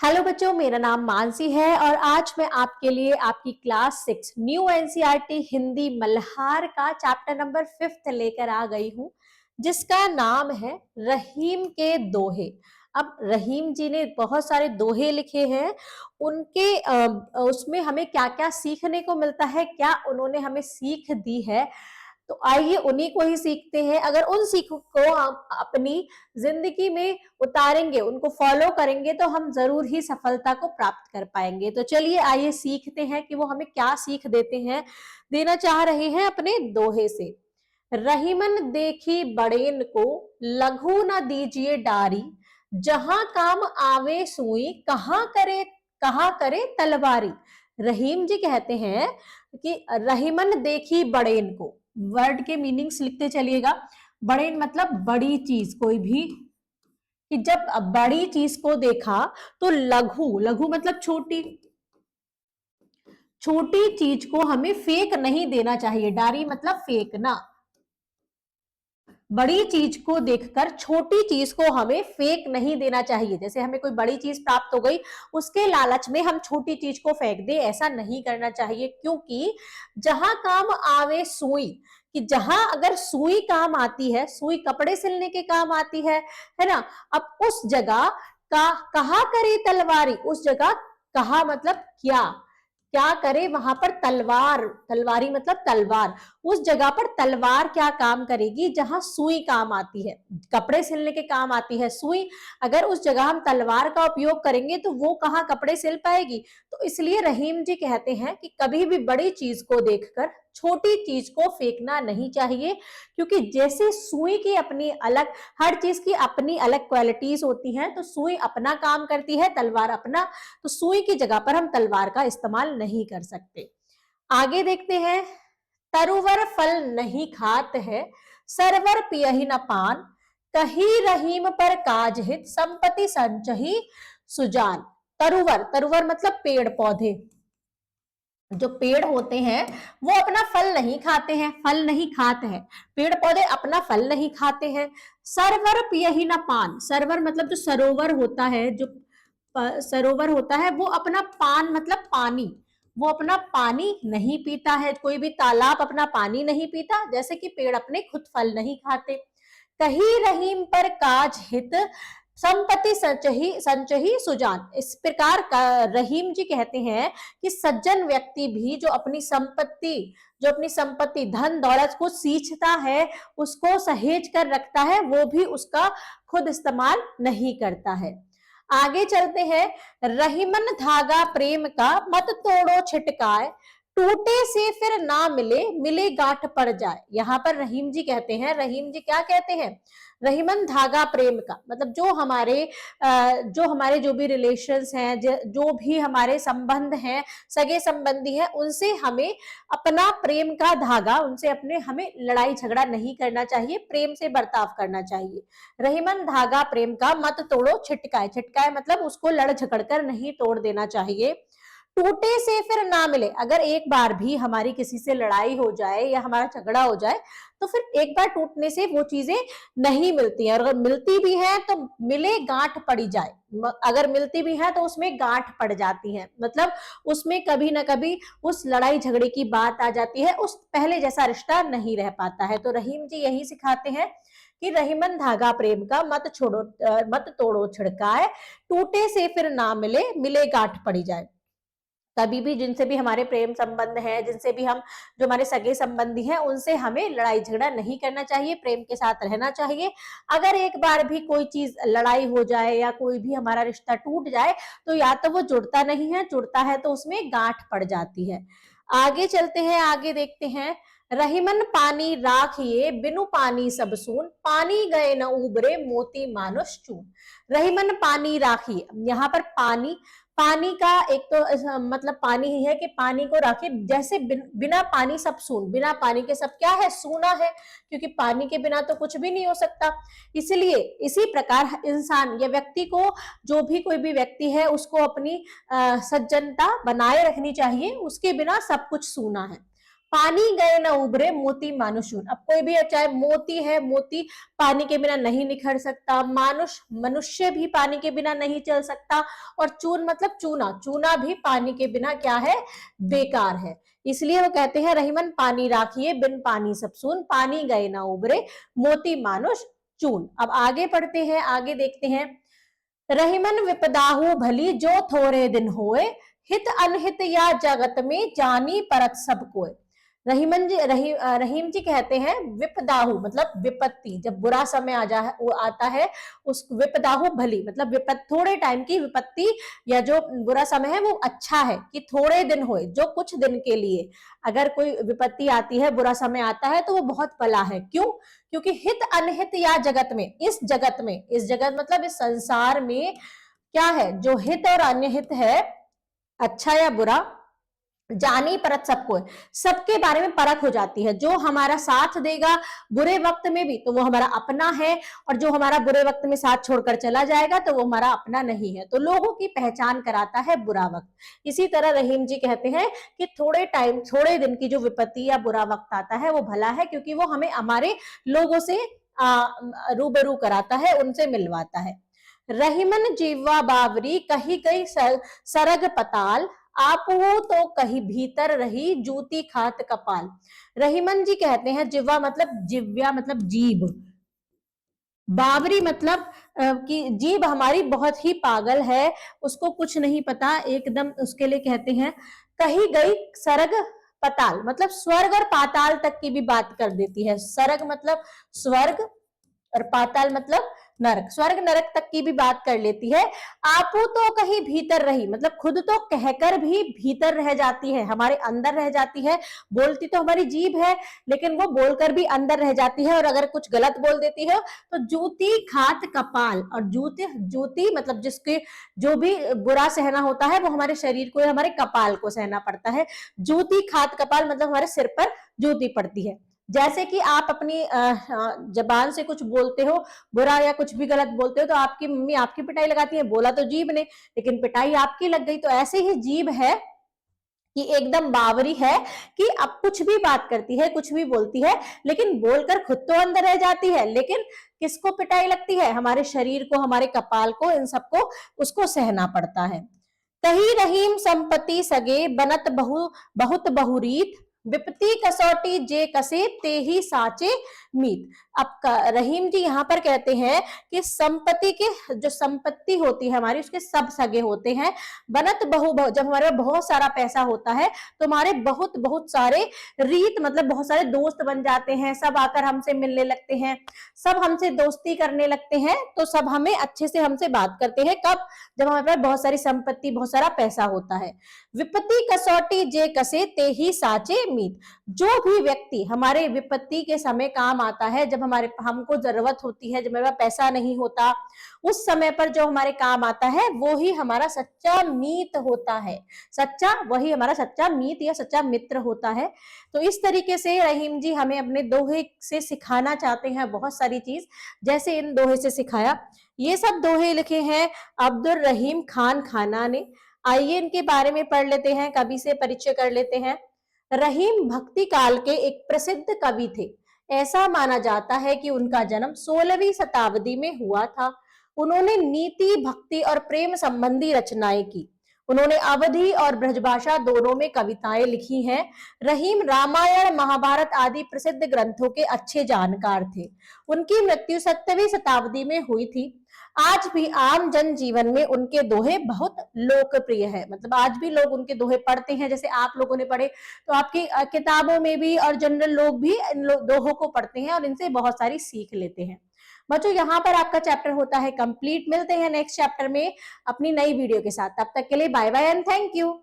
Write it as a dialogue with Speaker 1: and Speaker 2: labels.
Speaker 1: Hello बच्चों, मेरा नाम मानसी है और आज मैं आपके लिए आपकी class 6 new NCERT Hindi Malhar का चैप्टर नंबर 5 लेकर आ गई हूं, जिसका नाम है रहीम के दोहे। अब रहीम जी ने बहुत सारे दोहे लिखे हैं। उनके उसमें हमें क्या क्या सीखने को मिलता है, क्या उन्होंने हमें सीख दी है, तो आइए उन्हीं को ही सीखते हैं। अगर उन सीखों को हम अपनी जिंदगी में उतारेंगे, उनको फॉलो करेंगे, तो हम जरूर ही सफलता को प्राप्त कर पाएंगे। तो चलिए आइए सीखते हैं कि वो हमें क्या सीख देते हैं, देना चाह रहे हैं अपने दोहे से। रहीमन देखी बड़ेन को, लघु न दीजिए डारी, जहां काम आवे सुई, कहाँ करे तलवारी। रहीम जी कहते हैं कि रहीमन देखी बड़ेन को, वर्ड के मीनिंग्स लिखते चलिएगा। बड़ेन मतलब बड़ी चीज, कोई भी, कि जब बड़ी चीज को देखा, तो लघु, लघु मतलब छोटी, छोटी चीज को हमें फेंक नहीं देना चाहिए। डारी मतलब फेंकना। बड़ी चीज को देखकर छोटी चीज को हमें फेंक नहीं देना चाहिए। जैसे हमें कोई बड़ी चीज प्राप्त हो गई, उसके लालच में हम छोटी चीज को फेंक दे, ऐसा नहीं करना चाहिए। क्योंकि जहां काम आवे सुई, कि जहां अगर सुई काम आती है, सुई कपड़े सिलने के काम आती है ना। अब उस जगह का कहा करे तलवारी, उस जगह कहा मतलब क्या, क्या करे वहां पर तलवार, तलवारी मतलब तलवार, उस जगह पर तलवार क्या काम करेगी जहां सुई काम आती है, कपड़े सिलने के काम आती है सुई। अगर उस जगह हम तलवार का उपयोग करेंगे तो वो कहां कपड़े सिल पाएगी। तो इसलिए रहीम जी कहते हैं कि कभी भी बड़ी चीज को देखकर छोटी चीज को फेंकना नहीं चाहिए। क्योंकि जैसे सुई की अपनी अलग, हर चीज की अपनी अलग क्वालिटीज होती हैं, तो सुई अपना काम करती है, तलवार अपना। तो सुई की जगह पर हम तलवार का इस्तेमाल नहीं कर सकते। आगे देखते हैं। तरुवर फल नहीं खात है, सरवर पियहि न पान, कही रहीम पर काज हित, संपत्ति संचही सुजान। तरुवर, तरुवर मतलब पेड़ पौधे। जो पेड़ होते हैं वो अपना फल नहीं खाते हैं, फल नहीं खाते हैं, पेड़ पौधे अपना फल नहीं खाते हैं। सरवर पियहि न पान, सरवर मतलब जो सरोवर होता है, जो सरोवर होता है, वो अपना पान मतलब पानी, वो अपना पानी नहीं पीता है। कोई भी तालाब अपना पानी नहीं पीता, जैसे कि पेड़ अपने खुद फल नहीं खाते। कही रहीम पर काज हित, संपत्ति संचही संचही सुजान। इस प्रकार का रहीम जी कहते हैं कि सज्जन व्यक्ति भी जो अपनी संपत्ति धन दौलत को सींचता है, उसको सहेज कर रखता है, वो भी उसका खुद इस्तेमाल नहीं करता है। आगे चलते हैं। रहीमन धागा प्रेम का, मत तोड़ो छिटकाए, टूटे से फिर ना मिले, मिले गांठ पड़ जाए। यहां पर रहीम जी कहते हैं, रहीम जी क्या कहते हैं, रहीमन धागा प्रेम का मतलब जो हमारे जो भी रिलेशंस हैं, जो भी हमारे संबंध हैं, सगे संबंधी हैं, उनसे हमें अपना प्रेम का धागा, उनसे अपने हमें लड़ाई झगड़ा नहीं करना चाहिए, प्रेम से बर्ताव करना चाहिए। रहीमन धागा प्रेम का, मत तोड़ो छिटकाए, छिटकाए मतलब उसको लड़ झगड़ कर नहीं तोड़ देना चाहिए। टूटे से फिर ना मिले, अगर एक बार भी हमारी किसी से लड़ाई हो जाए या हमारा झगड़ा हो जाए, तो फिर एक बार टूटने से वो चीजें नहीं मिलती हैं, और अगर मिलती भी है तो मिले गांठ पड़ी जाए, अगर मिलती भी है तो उसमें गांठ पड़ जाती है, मतलब उसमें कभी ना कभी उस लड़ाई झगड़े की बात आ जाती है, उस पहले जैसा रिश्ता नहीं रह पाता है। तो रहीम जी यही सिखाते हैं कि रहीमन धागा प्रेम का, मत तोड़ो छिड़काए, टूटे से फिर ना मिले, मिले गांठ पड़ी जाए। कभी भी जिनसे भी हमारे प्रेम संबंध है, जिनसे भी हम, जो हमारे सगे संबंधी हैं, उनसे हमें लड़ाई झगड़ा नहीं करना चाहिए, प्रेम के साथ रहना चाहिए। अगर एक बार भी कोई चीज लड़ाई हो जाए या कोई भी हमारा रिश्ता टूट जाए, तो या तो वो जुड़ता नहीं है, जुड़ता है तो उसमें गांठ पड़ जाती है। आगे चलते हैं, आगे देखते हैं। रहीमन पानी राखिए, बिनु पानी सब सून, पानी गए न उबरे, मोती मानुष चून। रहीमन पानी राखिए, यहाँ पर पानी, पानी का एक तो मतलब पानी ही है कि पानी को राखे, जैसे बिना पानी सब सून, बिना पानी के सब क्या है, सूना है, क्योंकि पानी के बिना तो कुछ भी नहीं हो सकता। इसलिए इसी प्रकार इंसान या व्यक्ति को, जो भी कोई भी व्यक्ति है, उसको अपनी सज्जनता बनाए रखनी चाहिए, उसके बिना सब कुछ सूना है। पानी गए न उभरे मोती मानुषून। अब कोई भी चाहे मोती है, मोती पानी के बिना नहीं निखर सकता, मानुष मनुष्य भी पानी के बिना नहीं चल सकता, और चून मतलब चूना, चूना भी पानी के बिना क्या है, बेकार है। इसलिए वो कहते हैं रहीमन पानी राखिए बिन पानी सब सून, पानी गए ना उभरे मोती मानुष चून। अब आगे पढ़ते हैं, आगे देखते हैं। रहीमन विपदाहु भली जो थोड़े दिन होए, हित अनहित या जगत में जानी परत सब कोय। रहीम जी कहते हैं विपदाहु मतलब विपत्ति, जब बुरा समय आता है उस विपदाहु भली मतलब थोड़े टाइम की विपत्ति या जो बुरा समय है वो अच्छा है कि थोड़े दिन होए, जो कुछ दिन के लिए अगर कोई विपत्ति आती है, बुरा समय आता है तो वो बहुत भला है। क्यों? क्योंकि हित अनहित या जगत में, इस जगत मतलब इस संसार में क्या है, जो हित और अनहित है, अच्छा या बुरा, जानी परत सबको, सबके बारे में परख हो जाती है। जो हमारा साथ देगा बुरे वक्त में भी तो वो हमारा अपना है, और जो हमारा बुरे वक्त में साथ छोड़कर चला जाएगा तो वो हमारा अपना नहीं है। तो लोगों की पहचान कराता है बुरा वक्त। इसी तरह रहीम जी कहते हैं कि थोड़े दिन की जो विपत्ति या बुरा वक्त आता है वो भला है, क्योंकि वो हमें हमारे लोगों से रूबरू कराता है, उनसे मिलवाता है। रहीमन जीवा बावरी कही गई सरग पताल, आप हो तो कहीं भीतर रही जूती खात कपाल। रहीमन जी कहते हैं, जिवा मतलब जिव्या मतलब जीभ, बावरी मतलब कि जीभ हमारी बहुत ही पागल है, उसको कुछ नहीं पता एकदम, उसके लिए कहते हैं कही गई सरग पताल मतलब स्वर्ग और पाताल तक की भी बात कर देती है। सरग मतलब स्वर्ग और पाताल मतलब नरक, स्वर्ग नरक तक की भी बात कर लेती है। आपू तो कहीं भीतर रही मतलब खुद तो कहकर भी भीतर रह जाती है, हमारे अंदर रह जाती है। बोलती तो हमारी जीभ है, लेकिन वो बोलकर भी अंदर रह जाती है, और अगर कुछ गलत बोल देती है तो जूती खात कपाल, और जूती जूती मतलब जिसके जो भी बुरा सहना होता है वो हमारे शरीर को, हमारे कपाल को सहना पड़ता है। जूती खात कपाल मतलब हमारे सिर पर जूती पड़ती है। जैसे कि आप अपनी जबान से कुछ बोलते हो बुरा या कुछ भी गलत बोलते हो तो आपकी मम्मी आपकी पिटाई लगाती है, बोला तो जीभ ने लेकिन पिटाई आपकी लग गई। तो ऐसे ही जीभ है कि एकदम बावरी है कि अब कुछ भी बात करती है, कुछ भी बोलती है, लेकिन बोलकर खुद तो अंदर रह जाती है, लेकिन किसको पिटाई लगती है, हमारे शरीर को, हमारे कपाल को, इन सबको उसको सहना पड़ता है। कही रहीम संपत्ति सगे बनत बहुत बहुरीत, विपत्ति कसौटी जे कसे ते ही साचे मीत। अब रहीम जी यहाँ पर कहते हैं कि संपत्ति के जो संपत्ति होती है हमारी, उसके सब सगे होते हैं। बनत जब हमारे बहुत सारा पैसा होता है तो हमारे बहुत बहुत सारे रीत मतलब बहुत सारे दोस्त बन जाते हैं, सब आकर हमसे मिलने लगते हैं, सब हमसे दोस्ती करने लगते हैं, तो सब हमें अच्छे से हमसे बात करते हैं। कब? जब हमारे पास बहुत सारी संपत्ति, बहुत सारा पैसा होता है। विपत्ति कसौटी जे कसे ते ही साचे मीत। जो भी व्यक्ति हमारे विपत्ति के समय काम आता है, जब हमको जरूरत होती है, जब हमारे पास पैसा नहीं होता, उस समय पर जो हमारे काम आता है वो ही हमारा सच्चा मीत होता है। सच्चा वही हमारा सच्चा मीत या सच्चा मित्र होता है। तो इस तरीके से रहीम जी हमें अपने दोहे से सिखाना चाहते हैं बहुत सारी चीज, जैसे इन दोहे से सिखाया। ये सब दोहे लिखे हैं अब्दुल रहीम खान खाना ने। आइए इनके बारे में पढ़ लेते हैं, कवि से परिचय कर लेते हैं। रहीम भक्ति काल के एक प्रसिद्ध कवि थे। ऐसा माना जाता है कि उनका जन्म 16वीं शताब्दी में हुआ था। उन्होंने नीति, भक्ति और प्रेम संबंधी रचनाएं की। उन्होंने अवधी और ब्रजभाषा दोनों में कविताएं लिखी हैं। रहीम रामायण, महाभारत आदि प्रसिद्ध ग्रंथों के अच्छे जानकार थे। उनकी मृत्यु 7वीं शताब्दी में हुई थी। आज भी आम जन जीवन में उनके दोहे बहुत लोकप्रिय है, मतलब आज भी लोग उनके दोहे पढ़ते हैं, जैसे आप लोगों ने पढ़े तो आपकी किताबों में भी और जनरल लोग भी इन दोहों को पढ़ते हैं और इनसे बहुत सारी सीख लेते हैं। बच्चों यहाँ पर आपका चैप्टर होता है कंप्लीट। मिलते हैं नेक्स्ट चैप्टर में अपनी नई वीडियो के साथ, तब तक के लिए bye bye and thank you.